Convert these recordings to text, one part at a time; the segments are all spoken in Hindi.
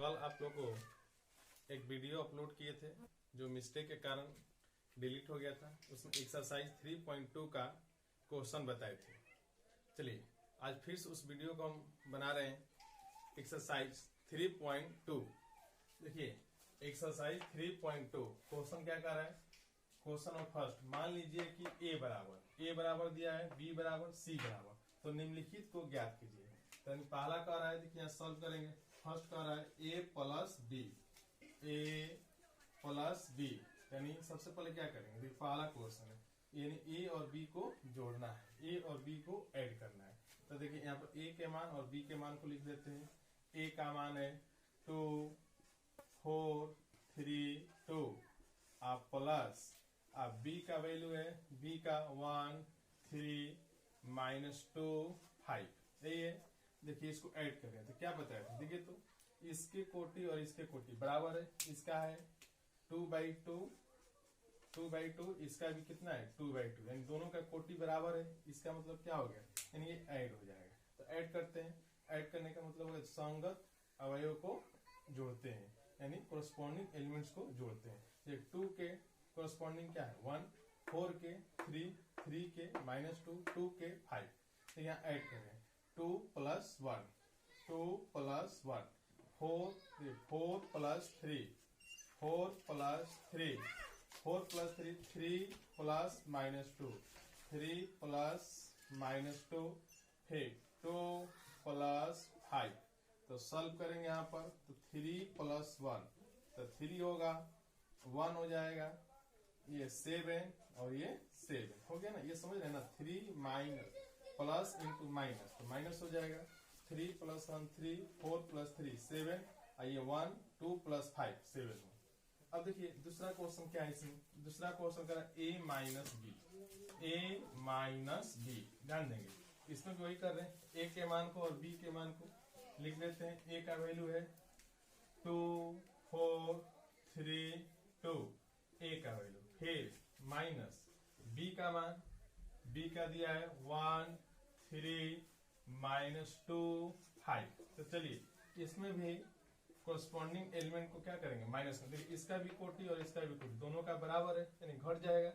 कल आप लोग को एक वीडियो अपलोड किए थे जो मिस्टेक के कारण डिलीट हो गया था। उसमें एक्सरसाइज 3.2 का क्वेश्चन बताए थे। चलिए आज फिर से उस वीडियो को हम बना रहे हैं। एक्सरसाइज 3.2 देखिए, एक्सरसाइज 3.2 क्वेश्चन क्या कर रहा है। क्वेश्चन और फर्स्ट मान लीजिए कि ए बराबर दिया है, बी बराबर, सी बराबर, तो निम्नलिखित को ज्ञात कीजिए। तो पहला कह रहा है, देखिए यहाँ सॉल्व करेंगे। फर्स्ट कह रहा है ए प्लस बी, यानी सबसे पहले क्या करेंगे, देखिए पहला क्वेश्चन है, यानी ए और बी को जोड़ना है, ए और बी को ऐड करना है। तो देखिए यहाँ पर ए के मान और बी के मान को लिख देते हैं। ए का मान है 2, 4, 3, 2, आप प्लस अब बी का वैल्यू है, बी का 1, 3, -2, 5, यही है। देखिए इसको ऐड करें तो क्या बताया था, देखिए तो इसके कोटि और इसके कोटि बराबर है। इसका है 2/2, इसका भी कितना है 2/2, यानी दोनों का कोटि बराबर है। इसका मतलब क्या हो गया, यानी ये ऐड हो जाएगा। तो ऐड करते हैं। ऐड करने का मतलब है संगत अवयव को जोड़ते हैं, यानी कोरस्पॉन्डिंग एलिमेंट्स को जोड़ते हैं। ये 2 के कोरस्पॉन्डिंग क्या है 1, 4 के 3, 3 के -2, 2 के 5। तो यहाँ ऐड करें 2 + 1, 2 + 1, 4 + 3, 4 + 3, 4 + 3, 3 + -2, 3 + -2, फिर 2 + 5। तो सॉल्व करेंगे यहाँ पर, तो 3 + 1, तो 3 होगा, 1 हो जाएगा, ये 7 और ये 7 हो गया ना। ये समझ रहे हैं ना, 3 माइनस प्लस इंटू माइनस, तो माइनस हो जाएगा। 3 + 1 3, 4 + 3 7, और ये 1, 2 + 5 7 हो। अब देखिए दूसरा क्वेश्चन क्या है इसमें, दूसरा क्वेश्चन करा a माइनस बी, ध्यान देंगे इसमें भी वही कर रहे हैं। a के मान को और b के मान को लिख लेते हैं। a का वैल्यू है 2, 4, 3, 2, a का वैल्यू, फिर माइनस b का मान, b का दिया है 1, 3, -2, 5। तो चलिए इसमें भी कोरस्पॉन्डिंग एलिमेंट को क्या करेंगे, माइनस कर। देखिए इसका भी कोटि और इसका भी कोटि दोनों का बराबर है, यानी घट जाएगा।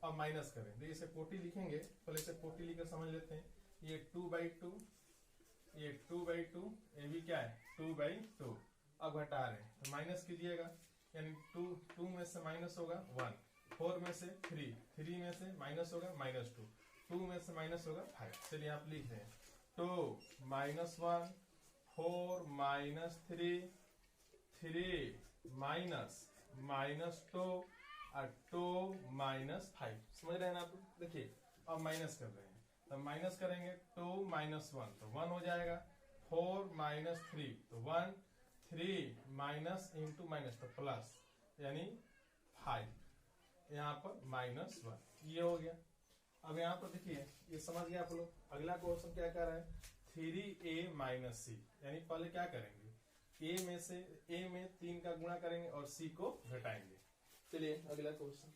अब माइनस करें, देखिए इसे कोटि लिखेंगे, पहले इसे कोटि लिखकर समझ लेते हैं। ये 2/2, ये 2/2, ये भी क्या है 2/2। अब घटा रहे हैं तो माइनस कीजिएगा, यानी 2 में से माइनस होगा 1, 4 में से 3, 3 में से माइनस होगा -2, 2 में से माइनस होगा 5। चलिए आप लिख रहे हैं 2 - 1, 4 - 3, 3 -2 और 2 -5। समझ रहे हैं ना आप। देखिए अब माइनस कर रहे हैं, तो माइनस करेंगे 2 - 1 तो 1 हो जाएगा, 4 - 3 तो 1, 3 माइनस इंटू माइनस तो प्लस, यानी 5, यहाँ पर -1, ये हो गया। अब यहाँ पर देखिए ये समझ गया आप लोग। अगला क्वेश्चन क्या कर रहा है, 3a - c, यानी पहले क्या करेंगे, a में 3 का गुणा करेंगे और c को घटाएंगे। चलिए अगला क्वेश्चन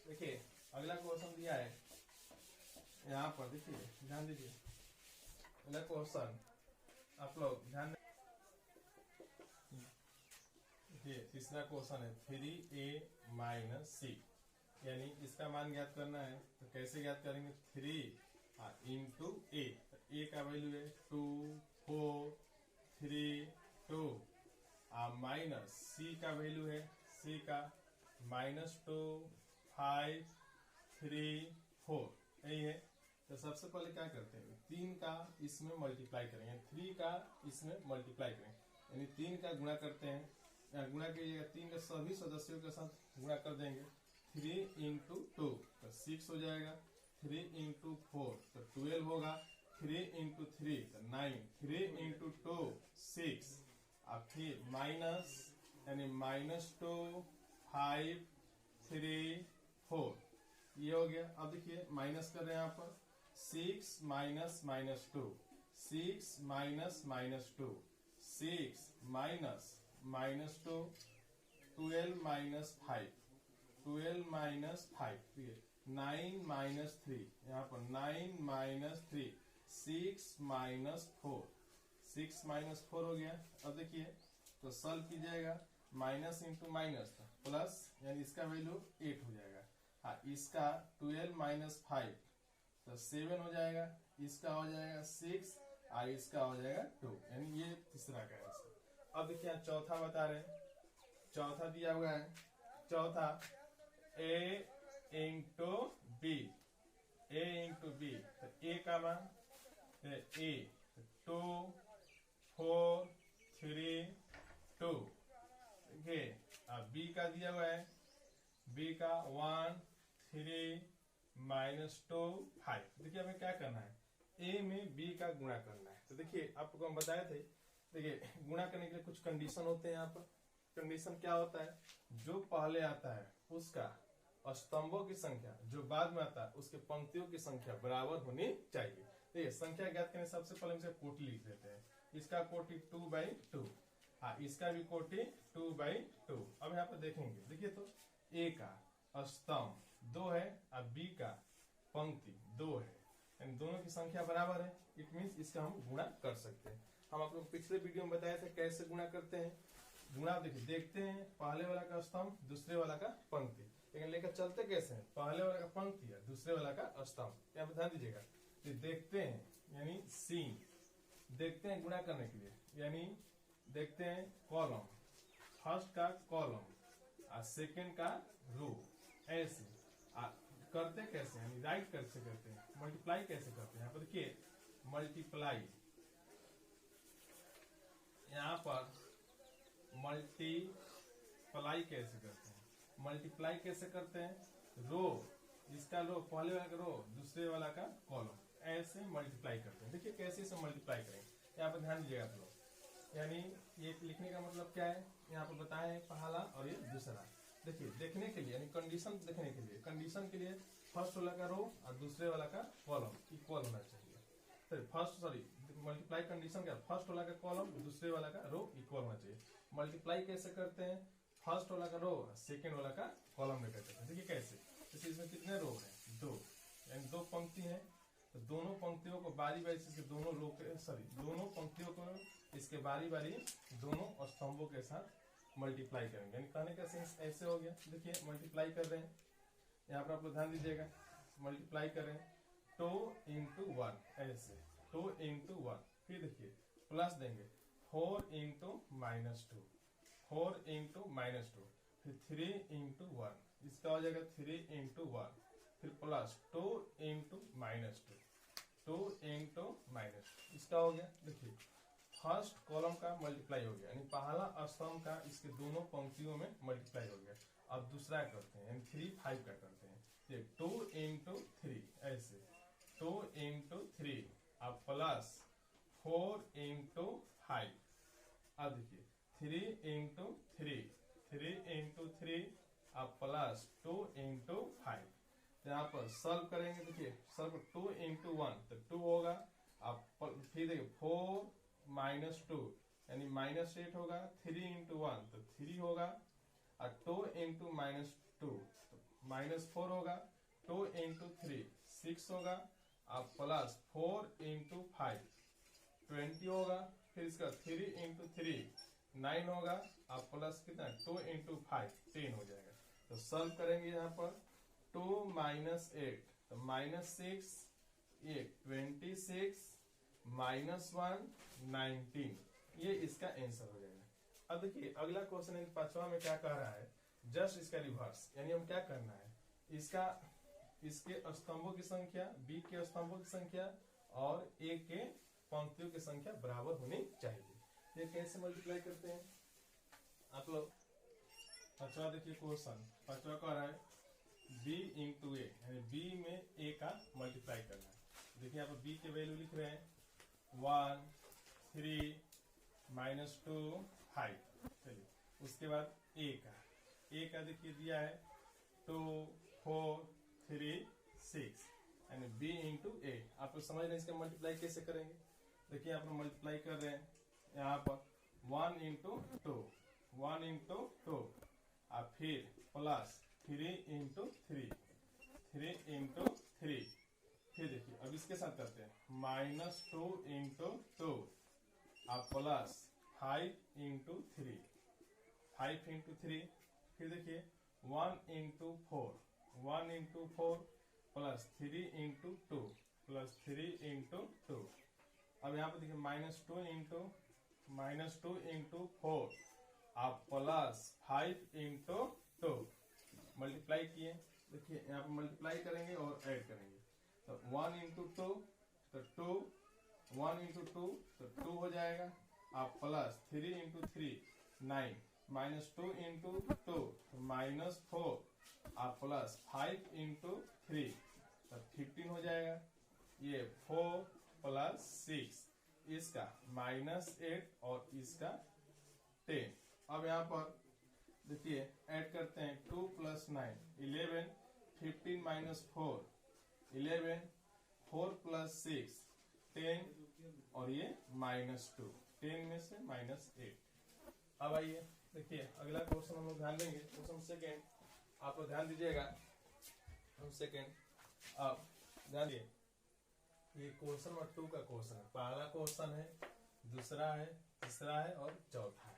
देखिए। अगला क्वेश्चन दिया है यहाँ पर, देखिए ध्यान दीजिए। अगला क्वेश्चन आप लोग ध्यान देखिए, तीसरा क्वेश्चन है 3a - c, यानी इसका मान ज्ञात करना है। तो कैसे ज्ञात करेंगे, 3 इंटू a, a का वैल्यू है 2, 4, 3, 2, माइनस c का वैल्यू है, c का -2, 5, 3, 4, यही है। तो सबसे पहले क्या करते हैं, 3 का इसमें मल्टीप्लाई करेंगे, 3 का इसमें मल्टीप्लाई करेंगे, यानी 3 का गुणा करते हैं। गुणा कीजिएगा 3 के सभी सदस्यों के साथ गुणा कर देंगे। 3 × 2 तो 6 हो जाएगा, 3 × 4 तो 12 होगा, 3 × 3 तो 9, 3 × 2 6, अब फिर माइनस, यानी -2, 5, 3, 4, ये हो गया। अब देखिए माइनस कर रहे हैं यहाँ पर, 6 - -2, 6 -2, 6 -2, -2, 12 - 5, 12 - 5, 9 - 3, यहाँ पर 9 - 3, 6 - 4, 6 माइनस 4 हो गया। अब देखिए तो सॉल्व कीजिएगा, माइनस इंटू माइनस प्लस, यानी इसका वैल्यू 8 हो जाएगा। हाँ, इसका 12 माइनस 5 तो 7 हो जाएगा, इसका हो जाएगा 6 और इसका हो जाएगा 2, यानी ये तीसरा का आंसर। अब देखिए चौथा बता रहे हैं, चौथा दिया हुआ है, चौथा a into B, a into B, तो a का मान a 2 4 3 2, देखिए अब b का दिया हुआ है, b का 1 3 माइनस 2 5। देखिए हमें क्या करना है, a में b का गुणा करना है। तो देखिए आपको हम बताए थे, देखिए गुणा करने के लिए कुछ कंडीशन होते हैं। यहाँ पर कंडीशन क्या होता है, जो पहले आता है उसका स्तंभों की संख्या, जो बाद में आता है उसके पंक्तियों की संख्या बराबर होनी चाहिए। देखिए संख्या ज्ञात करने सबसे पहले हम इसे कोटि लिख देते हैं, इसका कोटि 2/2, हाँ इसका भी कोटि 2/2। अब यहाँ पर देखेंगे, देखिए तो a का स्तंभ 2 है और b का पंक्ति 2 है, यानी दोनों की संख्या बराबर है। इट मीन्स इसका हम गुणा कर सकते हैं। हम आप लोग पिछले वीडियो में बताए थे कैसे गुणा करते हैं। गुणा देखिए देखते हैं, पहले वाला का स्तंभ दूसरे वाला का पंक्ति, लेकिन लेकर चलते कैसे हैं, पहले वाला का पंक्ति है दूसरे वाला का स्तंभ। यहाँ पर ध्यान दीजिएगा, देखते हैं यानी सीन, देखते हैं गुणा करने के लिए, यानी देखते हैं कॉलम, फर्स्ट का कॉलम और सेकंड का रो, ऐसे करते कैसे, यानी राइट कैसे करते हैं, मल्टीप्लाई कैसे करते हैं। यहाँ पर देखिए मल्टीप्लाई, यहाँ पर मल्टीप्लाई कैसे करते हैं, मल्टीप्लाई कैसे करते हैं, रो, इसका रो पहले वाला का रो दूसरे वाला का कॉलम, ऐसे मल्टीप्लाई करते हैं। देखिए कैसे इसे मल्टीप्लाई करें, यहाँ पर ध्यान दीजिएगा आप लोग। यानी ये लिखने का मतलब क्या है, यहाँ पर बताया है पहला और ये दूसरा। देखिए देखने के लिए, यानी कंडीशन देखने के लिए, कंडीशन के लिए फर्स्ट वाला का रो और दूसरे वाला का कॉलम इक्वल होना चाहिए। मल्टीप्लाई कंडीशन क्या, फर्स्ट वाला का कॉलम दूसरे वाला का रो इक्वल होना चाहिए। मल्टीप्लाई कैसे करते हैं, फर्स्ट वाला का रो सेकेंड वाला का कॉलम लेकर करते हैं। देखिए कैसे, जैसे इसमें कितने रो है, 2, यानी 2 पंक्ति है, तो दोनों पंक्तियों को बारी बारी से दोनों रो के दोनों पंक्तियों को इसके बारी बारी दोनों स्तंभों के साथ मल्टीप्लाई करेंगे। यानी कहने का सेंस ऐसे हो गया, देखिए मल्टीप्लाई कर रहे हैं, यहाँ पर आप लोग ध्यान दीजिएगा, मल्टीप्लाई करें 2 इंटू 1, ऐसे 2 इंटू 1, फिर देखिए प्लस देंगे 4 इंटू -2, 4 इंटू -2, फिर 3 इंटू 1, इसका हो जाएगा 3 इंटू 1, फिर प्लस 2 इंटू -2, 2 इंटू -2, इसका हो गया। देखिए फर्स्ट कॉलम का मल्टीप्लाई हो गया, यानी पहला स्तंभ का इसके दोनों पंक्तियों में मल्टीप्लाई हो गया। अब दूसरा करते हैं, यानी 3 5 का करते हैं, ये 2 इंटू 3, ऐसे 2 इंटू 3, अब प्लस 4 इंटू 5, अब देखिए 3 इंटू 3, 3 इंटू 3, अब प्लस 2 इंटू 5। यहाँ पर सॉल्व करेंगे, देखिए सॉल्व 2 इंटू 1 तो 2 होगा, अब फिर देखिए 4 -2 यानी -8 होगा, 3 इंटू 1 तो 3 होगा, और 2 इंटू -2 तो -4 होगा, 2 इंटू 3 6 होगा, अब प्लस 4 इंटू 5 20 होगा, फिर इसका 3 इंटू 3 9 होगा, अब प्लस कितना 2 इंटू 5 10 हो जाएगा। तो सॉल्व करेंगे यहाँ पर 2 -8 तो -6, ये 26 -1 19, ये इसका आंसर हो जाएगा। अब देखिए अगला क्वेश्चन है 5वां में क्या कह रहा है, जस्ट इसका रिवर्स, यानी हम क्या करना है, इसका इसके स्तंभों की संख्या, बी के स्तंभों की संख्या और ए के पंक्तियों की संख्या बराबर होनी चाहिए। ये कैसे मल्टीप्लाई करते हैं आप लोग, 5वां देखिए क्वेश्चन, 5वां कह रहा है b इंटू ए, यानी b में a का मल्टीप्लाई करना है। देखिए यहाँ पर b के वैल्यू लिख रहे हैं 1 3 -2 5, चलिए उसके बाद a का देखिए दिया है 2 4 3 6, यानी b इंटू ए। आप लोग समझ रहे हैं इसका मल्टीप्लाई कैसे करेंगे। देखिए आप लोग मल्टीप्लाई कर रहे हैं, यहाँ पर 1 इंटू 2, 1 इंटू 2, और फिर प्लस 3 इंटू 3, 3 इंटू 3, फिर देखिए अब इसके साथ करते हैं -2 इंटू 2, आप प्लस 5 इंटू 3, 5 इंटू 3, फिर देखिए 1 into 4, 1 into 4 plus 3 into 2 plus 3 into 2। अब यहाँ पे देखिए -2 इंटू 4 आप प्लस 5 इंटू 2 मल्टीप्लाई किए। देखिए यहाँ पे मल्टीप्लाई करेंगे और ऐड करेंगे तो 1 इंटू 2 तो 2, 1 इंटू 2 तो 2 हो जाएगा। आप प्लस 3 इंटू 3 9, -2 इंटू 2 -4, आप प्लस 5 इंटू 3 तो 15 हो जाएगा। ये 4 प्लस 6, इसका -8 और इसका 10। अब यहाँ पर देखिए ऐड करते हैं 2 प्लस 9 11, 15 माइनस 4 11, 4 प्लस 6 10 और ये -2, 10 में से -8। अब आइए देखिए अगला क्वेश्चन हम लोग ध्यान देंगे। क्वेश्चन सेकेंड आप लोग ध्यान दीजिएगा। हम सेकेंड अब ध्यान दिए, ये क्वेश्चन नंबर 2 का क्वेश्चन है। पहला क्वेश्चन है, दूसरा है, तीसरा है और चौथा है।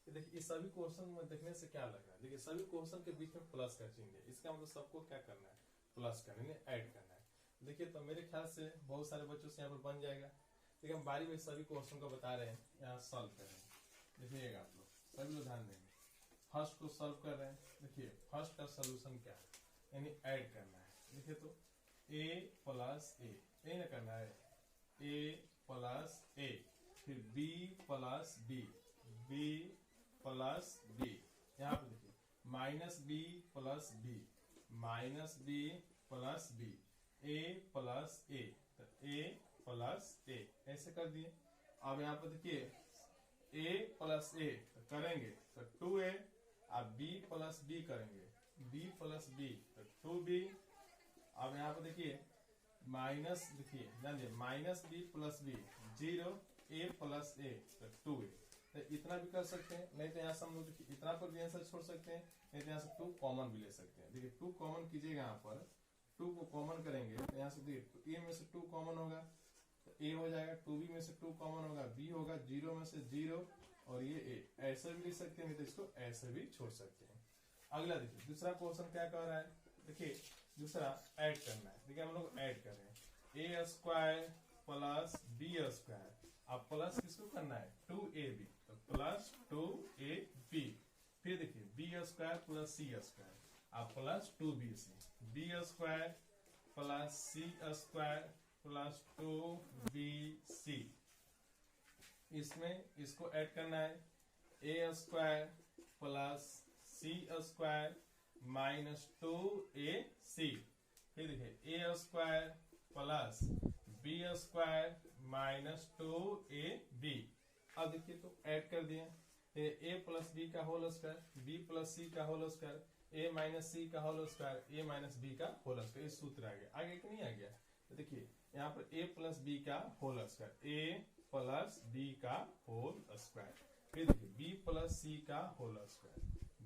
देखिए इस सभी क्वेश्चन में देखने से क्या लग रहा है, देखिए सभी क्वेश्चन के बीच में प्लस का चिन्ह है। इसका मतलब सबको क्या करना है, प्लस करना है, ऐड करना है। देखिए तो मेरे ख्याल से बहुत सारे बच्चों से यहाँ पर बन जाएगा। देखिए हम बारी बारी सभी क्वेश्चन को बता रहे हैं, यहाँ सॉल्व कर रहे हैं। देखिएगा आप लोग सभी लोग ध्यान देंगे। फर्स्ट को सॉल्व कर रहे हैं। देखिए फर्स्ट का सोल्यूशन क्या है, यानी ऐड करना है। देखिए तो a प्लस ए, यही ना करना है, a प्लस ए, फिर b plus b, b plus b, यहाँ पे देखिए -b plus b, -b plus b, a plus a, तो a प्लस ए ऐसे कर दिए। अब यहाँ पे देखिए a प्लस ए तो करेंगे तो 2a, अब b प्लस बी करेंगे, b प्लस बी तो 2b। अब यहाँ पे देखिए माइनस, देखिए जानिए -b plus b 0, a plus a तो 2a। तो इतना भी कर सकते हैं, नहीं तो यहाँ से हम लोग इतना पर भी आंसर छोड़ सकते हैं, नहीं तो यहाँ से 2 कॉमन भी ले सकते हैं। देखिए 2 कॉमन कीजिएगा, यहाँ पर 2 को कॉमन करेंगे तो यहाँ से देखिए a में से 2 कॉमन होगा तो a हो जाएगा, 2b में से 2 कॉमन होगा, b होगा, 0 में से 0 और ये a। ऐसे भी लिख सकते हैं, नहीं तो इसको ऐसे भी छोड़ सकते हैं। अगला देखिए दूसरा क्वेश्चन क्या कह रहा है। देखिए दूसरा ऐड करना है। देखिए हम लोग ऐड कर रहे हैं a square plus b square. अब प्लस किसको करना है, 2ab, तो प्लस 2ab। फिर देखिए b square plus c square, अब plus 2bc, b square plus c square plus 2bc। इसमें इसको ऐड करना है a square plus c square -2ac। फिर देखिए a square plus b square -2ab। अब देखिए तो ऐड कर दिए a प्लस बी का होल स्क्वायर, b प्लस सी का whole square, a minus c का whole square, a minus b का होल स्क्वायर। ये सूत्र आ गया, आगे कि नहीं आ गया। तो देखिए यहाँ पर a प्लस बी का whole square, a plus B का होल स्क्वायर। फिर देखिए b प्लस सी का होल स्क्वायर,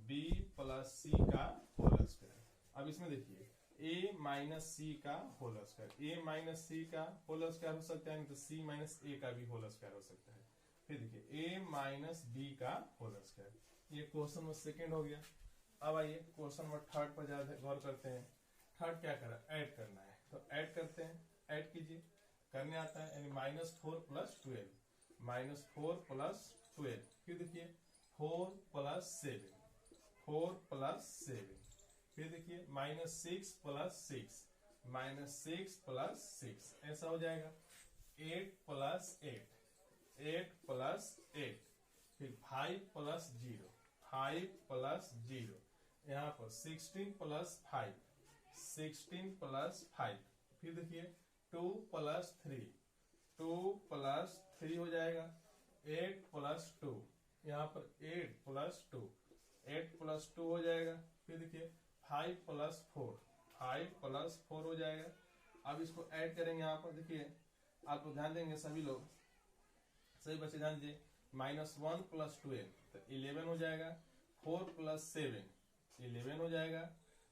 b प्लस सी का होल स्क्वायर। अब इसमें देखिए a माइनस सी का whole square, a minus c का होल स्क्वायर हो सकता है, नहीं तो c माइनस a का भी होल स्क्वायर हो सकता है। फिर देखिए a माइनस b का होल स्क्वायर। ये क्वेश्चन नंबर सेकेंड हो गया। अब आइए क्वेश्चन नंबर थर्ड पर ज्यादा गौर करते हैं। थर्ड क्या करा, ऐड करना है, तो ऐड करते हैं। ऐड कीजिए, करने आता है, यानी -4 प्लस 12, -4 प्लस 12। फिर देखिए 4 प्लस 7, 4 प्लस 7। फिर देखिए -6 प्लस 6, -6 प्लस 6 ऐसा हो जाएगा। 8 प्लस 8, 8 प्लस 8। फिर 5 प्लस 0, 5 प्लस 0। यहाँ पर 16 प्लस 5, 16 प्लस 5। फिर देखिए 2 प्लस 3, 2 प्लस 3 हो जाएगा। 8 प्लस 2, यहाँ पर 8 प्लस 2, 8 प्लस 2 हो जाएगा। फिर देखिए 5 प्लस 4, 5 प्लस 4 हो जाएगा। अब इसको ऐड करेंगे। यहाँ पर देखिए आप लोग ध्यान देंगे, सभी लोग सही बच्चे ध्यान दीजिए। -1 प्लस 12 तो 11 हो जाएगा। 4 प्लस 7 11 हो जाएगा।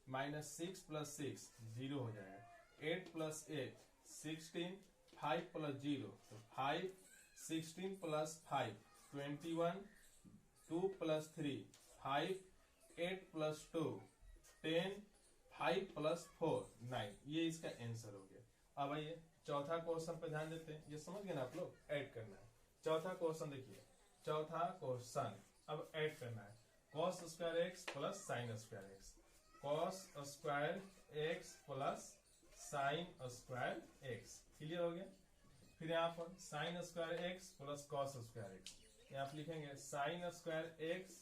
-6 प्लस 6 0 हो जाएगा। 8 प्लस 8 16, 5 प्लस 0 तो 5, 16 प्लस 5 21, 2 प्लस 3 5, 8 प्लस 2 10, 5 प्लस 4 9। ये इसका आंसर हो गया। अब आइए चौथा क्वेश्चन पे ध्यान देते हैं। ये समझ गए ना आप लोग, ऐड करना है। चौथा क्वेश्चन देखिए, चौथा क्वेश्चन अब ऐड करना है। cos square x plus sine square x, cos square x plus sine square x. Clear हो गया। फिर यहाँ पर sine square x plus cos square x, यहाँ पर लिखेंगे sine square x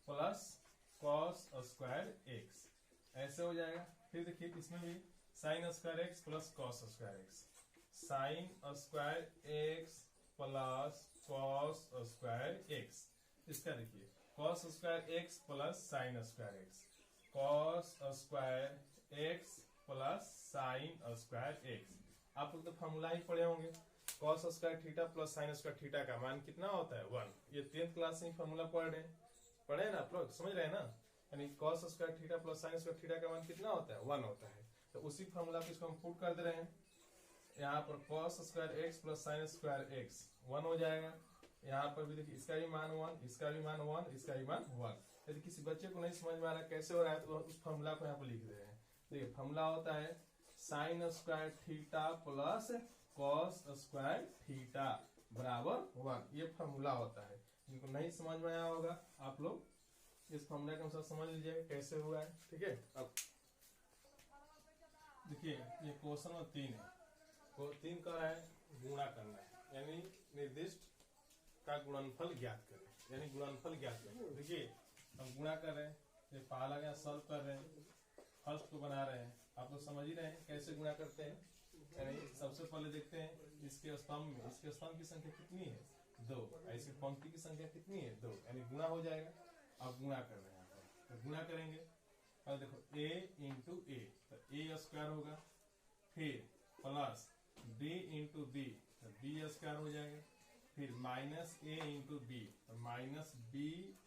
plus cos square x, ऐसे हो जाएगा। फिर देखिए इसमें भी sine square x plus cos square x, sine square x plus cos square x. इसका देखिए cos square x plus sine square x, cos square x plus sine square x. आप लोग तो फॉर्मूला ही पढ़े होंगे। Cos square theta plus sine square theta का मान कितना होता है 1। ये 10th क्लास में फॉर्मूला पढ़े ना आप लोग, समझ रहे हैं ना। यानी cos square theta plus sine square theta का मान कितना होता है 1 होता है। तो उसी फॉर्मूला को इसको हम पुट कर दे रहे हैं। यहाँ पर cos square x plus sine square x 1 हो जाएगा। यहाँ पर भी देखिए इसका भी मान 1, इसका भी मान 1, इसका भी मान 1। यदि किसी बच्चे को नहीं समझ में आ रहा कैसे हो रहा है तो उस फॉर्मूला को यहाँ पर लिख दे रहे हैं। देखिए फॉर्मूला होता है sine square theta plus cos square theta बराबर 1। ये फॉर्मूला होता है। जिनको नहीं समझ में आया होगा आप लोग इस फॉर्मूला के अनुसार समझ लीजिए कैसे हुआ है। ठीक है। अब देखिए ये क्वेश्चन नंबर 3 है। 3 का है गुणा करना है, यानी निर्दिष्ट का गुणनफल ज्ञात करें, यानी गुणनफल ज्ञात करें। देखिए हम गुणा कर रहे हैं, ये पहला गया सॉल्व कर रहे हैं, फर्स्ट को बना रहे हैं। आप लोग समझ ही रहे हैं कैसे गुणा करते हैं। यानी सबसे पहले देखते हैं इसके स्तंभ में, इसके स्तंभ की संख्या कितनी है 2, ऐसी पंक्ति की संख्या कितनी है 2, यानी गुणा हो जाएगा। अब गुणा कर रहे हैं, तो गुणा करेंगे और देखो a इंटू ए, तो a स्क्वायर होगा, फिर प्लस b इंटू बी, तो b स्क्वायर हो जाएगा, फिर माइनस a इंटू बी, तो माइनस b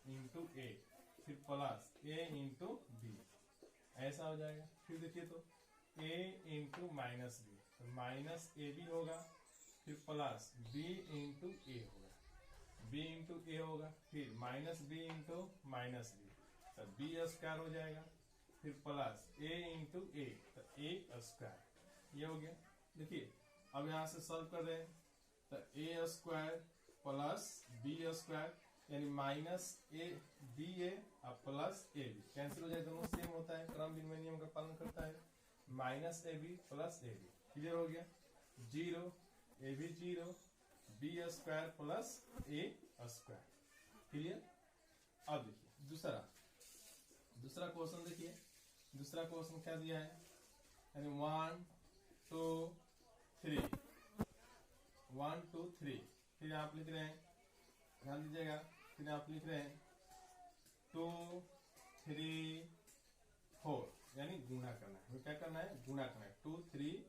इंटू ए, फिर प्लस a इंटू बी, ऐसा हो जाएगा। फिर देखिए तो a इंटू माइनस बी, तो माइनस ए बी होगा, फिर प्लस b इंटू ए होगा, b इंटू ए होगा, फिर minus b into minus B, तो b स्क्वायर हो जाएगा, फिर प्लस a इंटू ए, तो a स्क्वायर। ये हो गया। देखिए अब यहाँ से सॉल्व कर रहे हैं, तो a square plus b square, यानी माइनस ए बी ए और प्लस ए बी कैंसिल हो जाए, दोनों सेम होता है, क्रम विनिमय नियम का पालन करता है। Minus A B plus A B, clear हो गया। 0 A B 0, B square plus A square, clear. अब देखिए दूसरा क्वेश्चन देखिए। दूसरा क्वेश्चन क्या दिया है, यानी 1 2 3, 1 2 3, फिर आप लिख रहे हैं, ध्यान दीजिएगा, फिर आप लिख रहे हैं 2 3 4, यानी गुणा करना है। क्या करना है, गुणा करना है, 2 3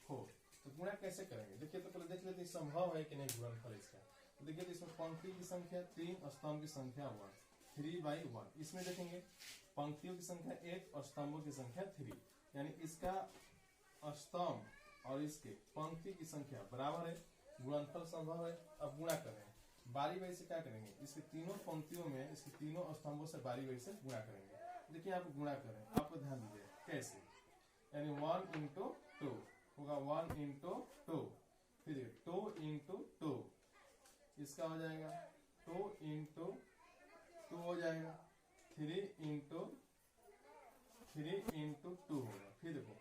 4। तो गुणा कैसे करेंगे, देखिए तो पहले देख लेते हैं संभव है कि नहीं गुणनफल इसका। तो देखिए तो इसमें पंक्ति की संख्या 3 और स्तंभ की संख्या 1, 3/1। इसमें देखेंगे पंक्तियों की संख्या 1 और स्तंभों की संख्या 3, यानी इसका स्तंभ और इसके पंक्ति की संख्या बराबर है, गुणनफल संभव है। अब गुणा कर रहे हैं, बारी बारी से क्या करेंगे, इसके तीनों पंक्तियों में इसके तीनों स्तंभों से बारी बारी से गुणा करेंगे। देखिए आप गुणा करें, आपको ध्यान दीजिए कैसे, यानी 1 इंटू 2 होगा, 1 इंटू 2, फिर 2 इंटू 2, इसका हो जाएगा 2 इंटू 2 हो जाएगा, 3 इंटू 2 होगा, फिर देखो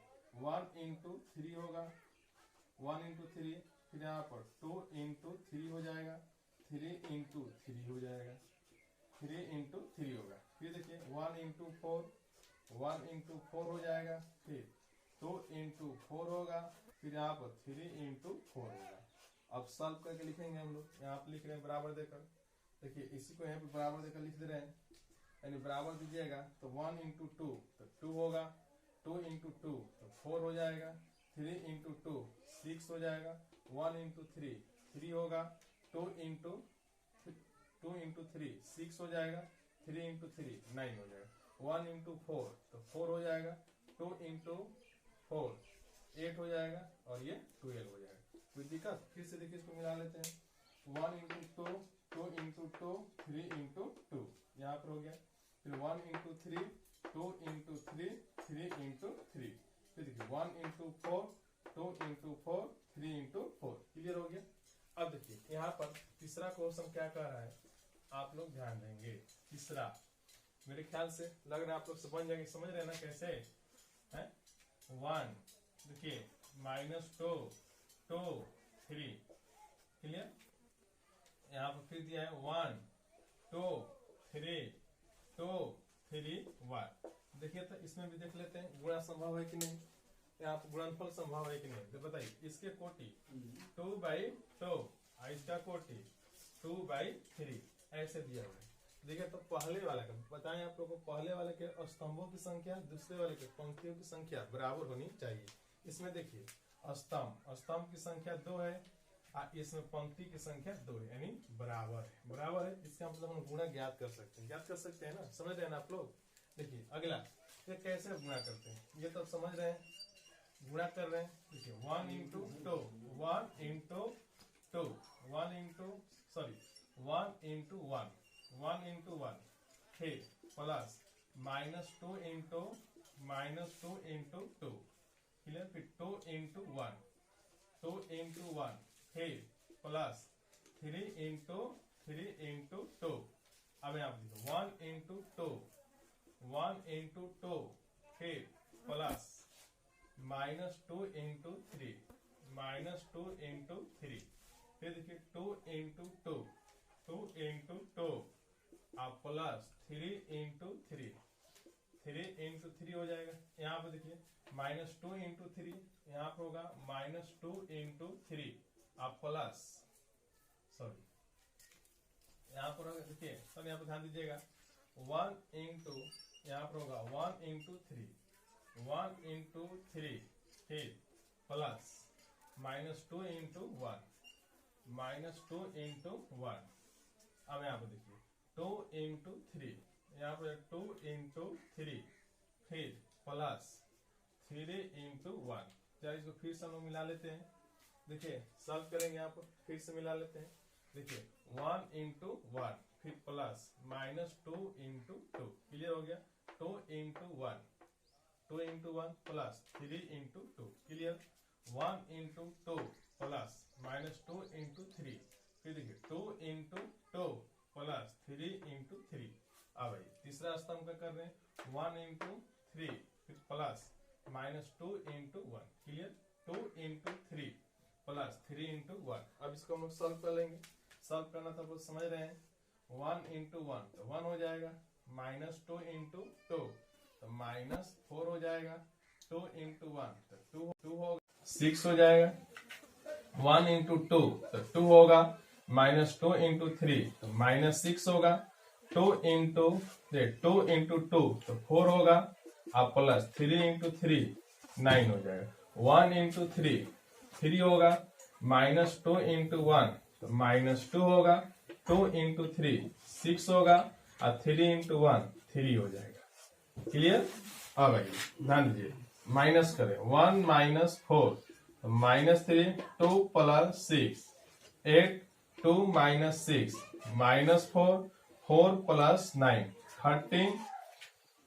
1 इंटू 3 होगा, 1 इंटू 3, फिर यहाँ पर 2 इंटू 3 हो जाएगा, 3 इंटू 3 हो जाएगा, 3 इंटू 3 होगा, फिर देखिए 1 इंटू 4, 1 इंटू 4 हो जाएगा, फिर 2 इंटू 4 होगा, फिर यहाँ पर 3 इंटू 4 होगा। अब सॉल्व करके लिखेंगे हम लोग, यहाँ पे लिख रहे हैं बराबर देकर। देखिए इसी को यहाँ पे बराबर देकर लिख दे रहे हैं, यानी बराबर दीजिएगा तो 1 इंटू 2 तो 2 होगा, 2 इंटू 2 तो 4 हो जाएगा, 3 इंटू 2 6 हो जाएगा, 1 इंटू 3 3 होगा, 2 इंटू 3 6 हो जाएगा, 3 इंटू 3 9 हो जाएगा, 1 इंटू 4 तो 4 हो जाएगा, 2 इंटू 4 8 हो जाएगा, और ये 12 हो जाएगा। कोई दिक्कत, फिर से देखिए इसको मिला लेते हैं, 1 इंटू 2, 2 इंटू 2, 3 इंटू 2, यहाँ पर हो गया। फिर 1 इंटू 3, 2 इंटू 3, 3 इंटू 3। फिर देखिए 1 इंटू 4, 2 इंटू 4, 3 इंटू 4। क्लियर हो गया। अब देखिए यहाँ पर तीसरा क्वेश्चन क्या कह रहा है, आप लोग ध्यान देंगे। तीसरा मेरे ख्याल से लग रहा है आप लोग समझ जाएंगे, समझ रहे हैं ना कैसे है। 1 देखिए -2, 2, 3। क्लियर। यहाँ पर फिर दिया है 1, 2, 3, 2, 3, 1। देखिए तो इसमें भी देख लेते हैं गुणा संभव है कि नहीं, यहाँ पर गुणनफल संभव है कि नहीं। तो बताइए इसके कोटि 2/2, इसका कोटि 2/3 ऐसे दिया हुआ है। देखिए तो पहले वाले का बताएं आप लोगों को, पहले वाले के स्तंभों की संख्या दूसरे वाले के पंक्तियों की संख्या बराबर होनी चाहिए। इसमें देखिए स्तंभ की संख्या 2 है, इसमें पंक्ति की संख्या 2 है, यानी बराबर है। इसका मतलब हम गुणा ज्ञात कर सकते हैं ना, समझ रहे हैं ना आप लोग। देखिए अगला ये कैसे गुणा करते हैं, ये तो समझ रहे हैं, गुणा कर रहे हैं। देखिए 1 इंटू 2, 1 इंटू 2, 1 इंटू 1 फिर प्लस -2 इंटू -2 क्लियर। फिर 2 इंटू 1 फिर प्लस 3 इंटू 2। अब यहाँ पर 1 इंटू 2 फिर प्लस -2 इंटू 3 फिर देखिए 2 इंटू 2 आप प्लस 3 इंटू 3 हो जाएगा। यहाँ पर देखिए -2 इंटू 3, यहाँ पर होगा -2 इंटू 3 आप प्लस यहाँ पर होगा। देखिए सब यहाँ पर ध्यान दीजिएगा 1 इंटू, यहाँ पर होगा 1 इंटू 3 फिर प्लस -2 इंटू 1 अब यहाँ पर देखिए 2 इंटू 3, यहाँ पर 2 इंटू 3 फिर प्लस 3 इंटू 1। चलिए इसको फिर से हम लोग मिला लेते हैं। देखिए सॉल्व करेंगे, यहाँ पर फिर से मिला लेते हैं। देखिए 1 इंटू 1 फिर प्लस -2 इंटू 2 क्लियर हो गया। 2 into 1 plus 3 into 2 clear. 1 into 2 plus -2 into 3 फिर देखिए 2 इंटू 2 प्लस 3 इंटू 3। अब तीसरा स्तंभ का कर रहे हैं 1 इंटू 3 फिर plus -2 into 1 clear. 2 into 3 plus 3 into 1। अब इसको हम लोग सॉल्व कर लेंगे। सॉल्व करना तो आप समझ रहे हैं। 1 इंटू 1 तो 1 हो जाएगा, -2 इंटू 2 तो -4 हो जाएगा। 2 इंटू 1 तो 2 होगा, 6 हो जाएगा। 1 इंटू 2 तो 2 होगा, -2 इंटू 3 तो -6 होगा। 2 इंटू 2 तो 4 होगा, आप प्लस 3 इंटू 3 9 हो जाएगा। 1 इंटू 3 होगा, -2 इंटू 1 तो -2 होगा। 2 इंटू 3 6 होगा और 3 इंटू 1 3 हो जाएगा। क्लियर। अब आइए ध्यान दीजिए, माइनस करें 1 -4 तो -3 2 प्लस 6 8 2 -6 -4 4 प्लस 9 13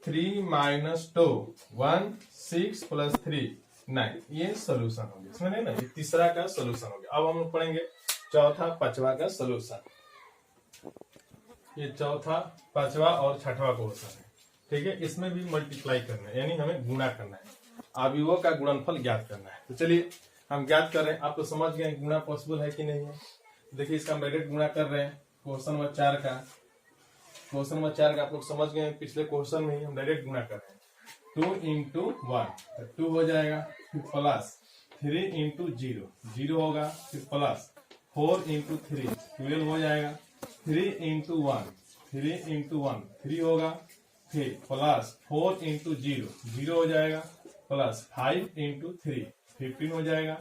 3 -2 1 6 प्लस 3 9। ये सोल्यूशन हो गया, इसमें नहीं ना, ये तीसरा का सोल्यूशन हो गया। अब हम लोग पढ़ेंगे चौथा पांचवा का सोल्यूशन। ये चौथा पांचवा और छठवा क्वेश्चन है, ठीक है। इसमें भी मल्टीप्लाई करना है, यानी हमें गुणा करना है, अवयवों का गुणनफल ज्ञात करना है। तो चलिए हम ज्ञात कर रहे हैं। आप तो समझ गए गुणा पॉसिबल है कि नहीं है। देखिए इसका हम डायरेक्ट गुणा कर रहे हैं। क्वेश्चन नंबर 4 का आप लोग समझ गए, पिछले क्वेश्चन में ही हम डायरेक्ट गुणा कर रहे हैं। 2 इंटू 1 तो 2 हो जाएगा, फिर प्लस 3 इंटू 0 होगा, फिर प्लस 4 इंटू 3 12 हो जाएगा। 3 इंटू 1 3 होगा, फिर प्लस 4 इंटू 0 हो जाएगा, प्लस 5 इंटू 3 15 हो जाएगा।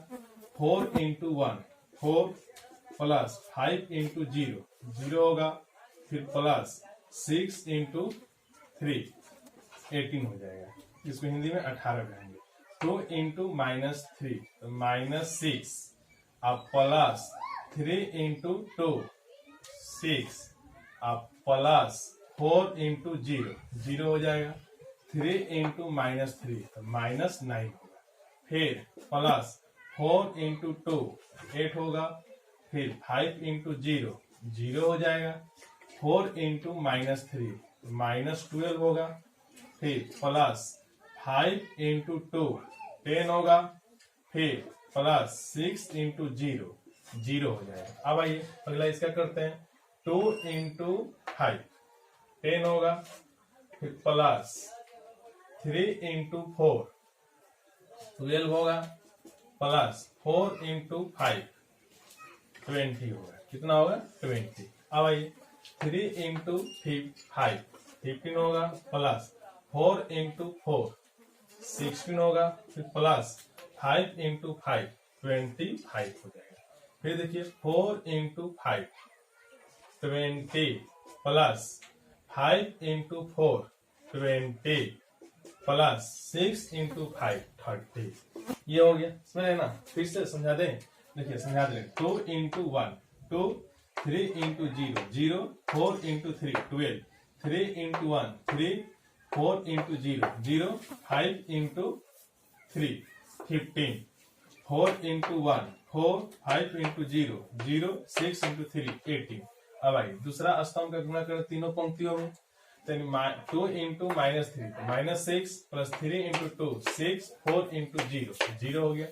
4 इंटू 1 4 प्लस 5 इंटू 0 होगा, फिर प्लस 6 इंटू 3 18 हो जाएगा। इसको हिंदी में 18 कहेंगे। 2 इंटू -3 तो -6 अब प्लस 3 इंटू 2 6 अब प्लस 4 इंटू 0 0 हो जाएगा। 3 इंटू -3 तो -9 होगा। फिर प्लस 4 इंटू 2 8 होगा। फिर 5 इंटू 0 0 हो जाएगा। 4 इंटू -3 -12 होगा। फिर प्लस 5 इंटू 2 10 होगा। फिर प्लस 6 इंटू 0 0 हो जाएगा। अब आइए अगला इसका करते हैं। 2 इंटू 5 10 होगा। फिर प्लस 3 इंटू 4 12 होगा। प्लस 4 इंटू 5 20 होगा। कितना होगा? 20। अब आइए 3 इंटू 5 15 होगा। प्लस 4 इंटू 4 16 होगा। फिर प्लस 5 इंटू 5 25 हो जाएगा। फिर देखिए 4 into 5 20 plus 5 into 4 20 plus 6 into 5 30। ये हो गया। समझ रहे ना? फिर से समझा दें। देखिए समझा दें। 2 into 1 2 3 into 0 0 4 into 3 12 3 into 1 3 4 into 0 0 5 into 3 15 4 into 1 4 5 into 0 0 6 into 3 18। अब आई दूसरा स्तंभ का गुणा करें तीनों पंक्तियों में। 2 इंटू -3 -6 प्लस 3 इंटू 2 6 4 इंटू 0 0 हो गया।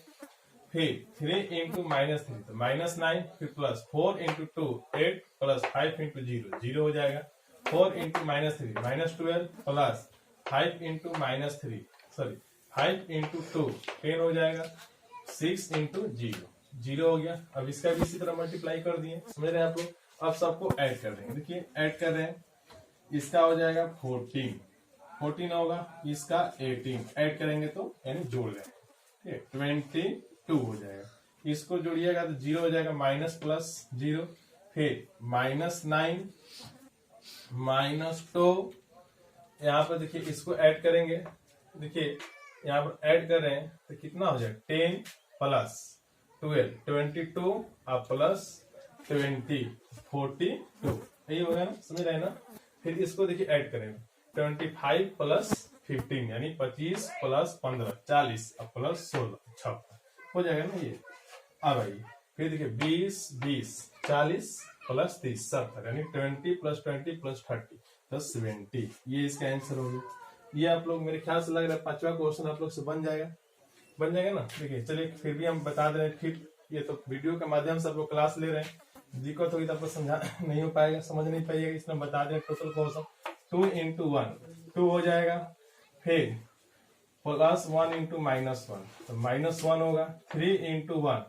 फिर 3 इंटू -3 तो -9 फिर प्लस 4 इंटू 2 8 प्लस 5 इंटू 0 0 हो जाएगा। 4 into -3 -12 plus 5 into -3 sorry 5 into 2 10 हो जाएगा। 6 इंटू 0 0 हो गया। अब इसका भी इसी तरह मल्टीप्लाई कर दिए। समझ रहे हैं आप लोग? अब सबको ऐड कर देंगे। देखिए ऐड कर रहे हैं। इसका हो जाएगा 14 होगा। इसका 18 ऐड करेंगे तो यानी जोड़ लेंगे 22 हो जाएगा। इसको जोड़िएगा तो 0 हो जाएगा। माइनस प्लस 0 फिर -9 -2 यहाँ पर देखिए इसको ऐड करेंगे। देखिए यहाँ पर ऐड कर रहे हैं तो कितना हो जाएगा 10 प्लस 12 22 और प्लस 20 42 यही होगा ना? समझ रहे हैं ना? फिर इसको देखिए ऐड करेंगे 25 प्लस 15 यानी 25 प्लस 15 40 और प्लस 16 56 हो जाएगा ना ये। अब आइए फिर देखिए 20 20 40 प्लस 30 70 यानी 20 प्लस 20 प्लस 30 तो 70। ये इसका आंसर होगा। ये आप लोग मेरे ख्याल से लग रहा है 5वां क्वेश्चन आप लोग से बन जाएगा ना? देखिए चलिए फिर भी हम बता दे रहे हैं। फिर ये तो वीडियो के माध्यम से आप लोग क्लास ले रहे हैं। दिक्कत होगी तो आपको समझा नहीं हो पाएगा, समझ नहीं पाइएगा, इसमें बता दें टोटल क्वेश्चन। 2 इंटू 1 2 हो जाएगा। फिर प्लस 1 इंटू -1 तो -1 होगा। 3 इंटू 1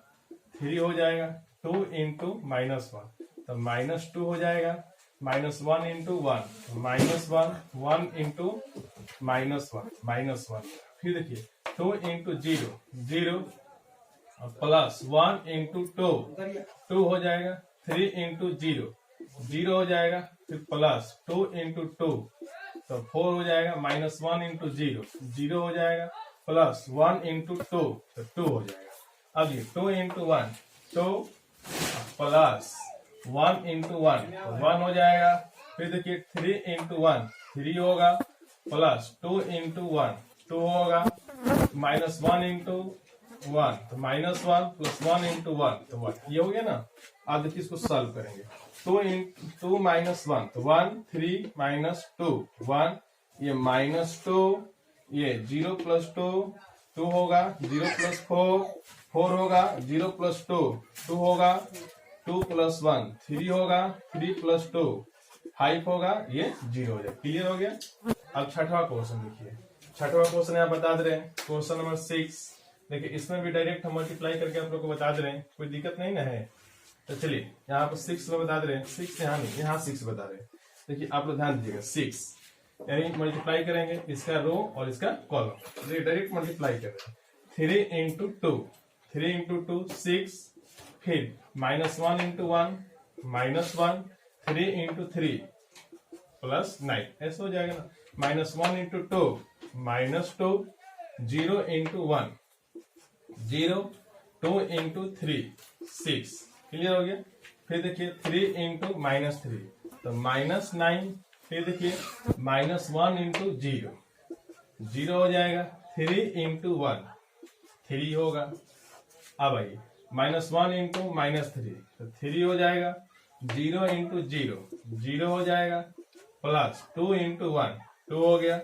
3 हो जाएगा। 2 इंटू -1 तो -2 हो जाएगा। -1 इंटू 1 -1 1 इंटू -1 फिर देखिए 2 इंटू 0 0 प्लस 1 इंटू 2 हो जाएगा। 3 इंटू 0 0 हो जाएगा। फिर प्लस 2 इंटू 2 तो 4 हो जाएगा। -1 इंटू 0 0 हो जाएगा। प्लस 1 इंटू 2 तो 2 हो जाएगा। अब ये 2 इंटू 1 2 प्लस 1 इंटू 1 1 हो जाएगा। फिर देखिए 3 इंटू 1 3 होगा। प्लस 2 इंटू 1 2 होगा। -1 इंटू 1 तो -1 प्लस 1 इंटू 1 तो 1 ये हो गया ना। अब देखिए इसको सॉल्व करेंगे। 2 माइनस 1 तो 1 3 माइनस 2 1 ये -2 ये 0 प्लस 2 2 होगा। 0 प्लस 4 4 होगा। 0 प्लस 2 2 होगा। 2 प्लस 1 3 होगा। 3 प्लस 2 5 होगा। ये 0 हो जाएगा। क्लियर हो गया। अब छठवां क्वेश्चन देखिए। छठवां क्वेश्चन यहाँ बता दे रहे हैं। क्वेश्चन नंबर 6 देखिए इसमें भी डायरेक्ट हम मल्टीप्लाई करके आप लोग को बता दे रहे हैं। कोई दिक्कत नहीं ना है। तो चलिए यहाँ पर 6 में बता दे रहे हैं। 6 यहाँ नहीं, यहाँ 6 बता रहे हैं। देखिए आप लोग ध्यान दीजिएगा 6 यानी मल्टीप्लाई करेंगे इसका रो और इसका कॉलम। डायरेक्ट मल्टीप्लाई कर रहे हैं। 3 इंटू 2 3 इंटू 2 6 फिर -1 इंटू 1 -1 3 इंटू 3 प्लस 9 ऐसा हो जाएगा ना। -1 इंटू 2 -2 0 इंटू 1 0 2 इंटू 3 6 क्लियर हो गया। फिर देखिए 3 इंटू -3 तो -9। फिर देखिए -1 इंटू 0 0 हो जाएगा। 3 इंटू 1 3 होगा। अब आइए -1 इंटू -3 तो 3 हो जाएगा। 0 इंटू 0 0 हो जाएगा। प्लस 2 इंटू 1 2 हो गया।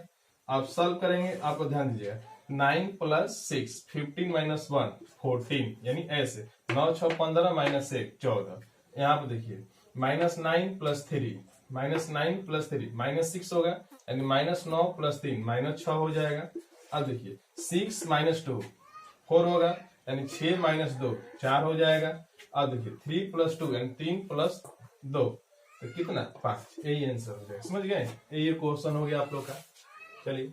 अब सॉल्व करेंगे, आपको ध्यान दीजिएगा। 9 + 6 15 - 1 14 यानी ऐसे 9 6 15 -1 14। यहाँ पर देखिए -9 + 3 -9 + 3 -6 होगा यानी -9 + 3 -6 हो जाएगा। अब देखिए 6 - 2 4 होगा यानी 6 - 2 4 हो जाएगा। अब देखिए 3 + 2 यानी 3 + 2 तो कितना 5। यही आंसर हो जाएगा। समझ गए, ये क्वेश्चन हो गया आप लोग का। चलिए